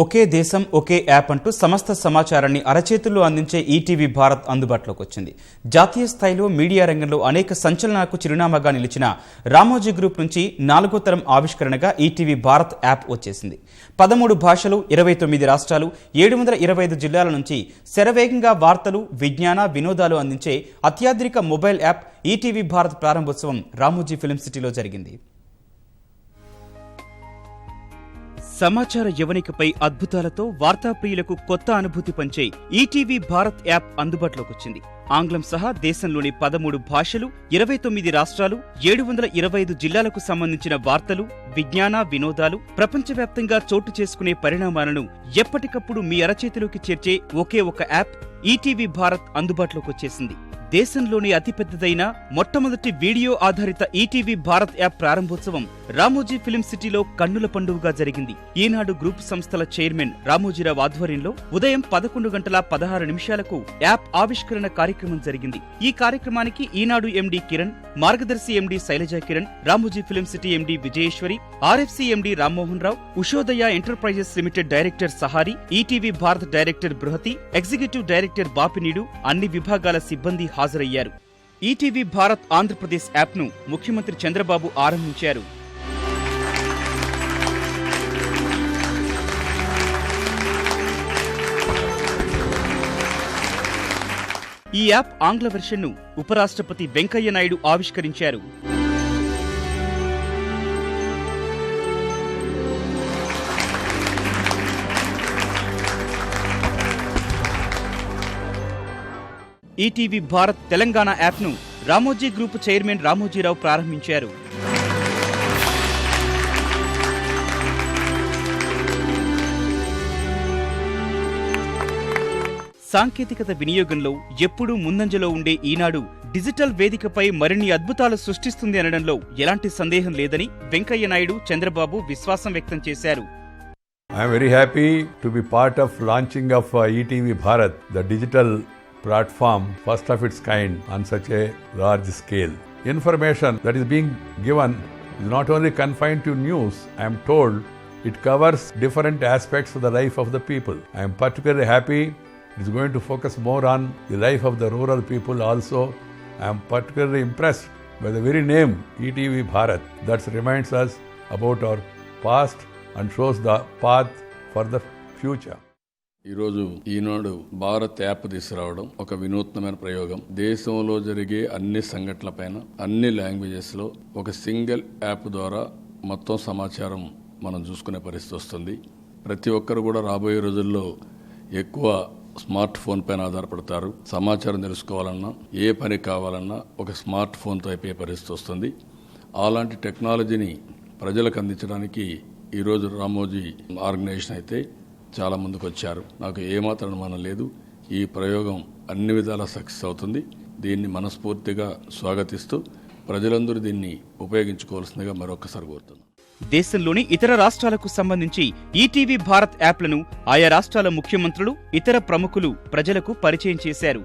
ఒకే దేశం ఒకే యాప్ అంటూ సమస్త సమాచారాన్ని అరచేతుల్లో అందించే ఈటీవీ భారత్ అందుబాటులోకి వచ్చింది. జాతీయ స్థాయిలో మీడియా రంగంలో అనేక సంచలనాలకు చిరునామాగా నిలిచిన రామోజీ గ్రూప్ నుంచి 4వ తరం ఆవిష్కరణగా ఈటీవీ భారత్ యాప్ వచ్చేసింది. 13 భాషలు, 29 రాష్ట్రాలు, 725 జిల్లాల నుంచి శరవేగంగా వార్తలు, విజ్ఞాన, వినోదాలు అందించే అత్యాధునిక మొబైల్ యాప్ ఈటీవీ భారత్ ప్రారంభోత్సవం రామోజీ ఫిల్మ్ సిటీలో జరిగింది. సమాచార యవనికపై అద్భుతాలతో వార్తాప్రియులకు కొత్త అనుభూతి పంచే ఈటీవీ భారత్ యాప్ అందుబాటులోకి వచ్చింది. ఆంగ్లం సహా దేశంలోని 13 భాషలు, 29 రాష్ట్రాలు, 725 జిల్లాలకు సంబంధించిన వార్తలు, విజ్ఞాన, వినోదాలు, ప్రపంచవ్యాప్తంగా చోటు చేసుకునే పరిణామాలను ఎప్పటికప్పుడు మీ అరచేతిలోకి చేర్చే ఒకే ఒక యాప్ ఈటీవీ భారత్ అందుబాటులోకి వచ్చేసింది. దేశంలోని అతిపెద్దదైన మొట్టమొదటి వీడియో ఆధారిత ఈటీవీ భారత్ యాప్ ప్రారంభోత్సవం రామోజీ ఫిల్మ్ సిటీలో కన్నుల పండుగగా జరిగింది. ఈనాడు గ్రూప్ సంస్థల చైర్మన్ రామోజీరావు ఆధ్వర్యంలో ఉదయం 11:16 యాప్ ఆవిష్కరణ కార్యక్రమం జరిగింది. ఈ కార్యక్రమానికి ఈనాడు MD Kiran, Margadarsi MD Shailaja Kiran, Ramoji film city MD Vijayeshwari, RFC MD Rammohan Rao, Ushodaya enterprises limited director Sahari, ETV Bharat director Brihati, executive director Bapineedu, అన్ని విభాగాల సిబ్బంది హాజరయ్యారు. ఈటీవీ భారత్ ఆంధ్రప్రదేశ్ యాప్ను ముఖ్యమంత్రి చంద్రబాబు ఆరంభించారు. ఈ యాప్ ఆంగ్ల వెర్షన్ను ఉపరాష్ట్రపతి వెంకయ్య నాయుడు ఆవిష్కరించారు. ఈటీవీ భారత్ తెలంగాణ యాప్ను రామోజీ గ్రూప్ చైర్మన్ రామోజీరావు ప్రారంభించారు. సాంకేతికత వినియోగంలో ఎప్పుడూ ముందంజలో ఉండే ఈనాడు డిజిటల్ వేదికపై మరిన్ని అద్భుతాలు సృష్టిస్తుంది అనడంలో ఎలాంటి సందేహం లేదని వెంకయ్య నాయుడు, చంద్రబాబు విశ్వాసం వ్యక్తం చేశారు. I am very happy to be part of launching of ETV Bharat, the digital platform, first of its kind on such a large scale. Information that is being given is not only confined to news. I am told it covers different aspects of the life of the people. I am particularly happy it is going to focus more on the life of the rural people also. I am particularly impressed by the very name ETV Bharat that reminds us about our past and shows the path for the future. ఈరోజు ఈనాడు Bharat app తీసుకురావడం ఒక వినూత్నమైన ప్రయోగం. దేశంలో జరిగే అన్ని సంఘటనలపైన అన్ని languages లో ఒక సింగిల్ యాప్ ద్వారా మొత్తం సమాచారం మనం చూసుకునే పరిస్థితి వస్తుంది. ప్రతి ఒక్కరు కూడా రాబోయే రోజుల్లో ఎక్కువ స్మార్ట్ ఫోన్ పైన ఆధారపడతారు. సమాచారం తెలుసుకోవాలన్నా, ఏ పని కావాలన్నా ఒక స్మార్ట్ ఫోన్తో అయిపోయే పరిస్థితి వస్తుంది. అలాంటి టెక్నాలజీని ప్రజలకు అందించడానికి ఈరోజు రామోజీ ఆర్గనైజేషన్ అయితే చాలా ముందుకు వచ్చారు. నాకు ఏమాత్రం అనుమానం లేదు, ఈ ప్రయోగం అన్ని విధాలా సక్సెస్ అవుతుంది. దీన్ని మనస్ఫూర్తిగా స్వాగతిస్తూ ప్రజలందరూ దీన్ని ఉపయోగించుకోవాల్సిందిగా మరొకసారి కోరుతున్నాను. దేశంలోని ఇతర రాష్ట్రాలకు సంబంధించి ఈటీవీ భారత్ యాప్లను ఆయా రాష్ట్రాల ముఖ్యమంత్రులు, ఇతర ప్రముఖులు ప్రజలకు పరిచయం చేశారు.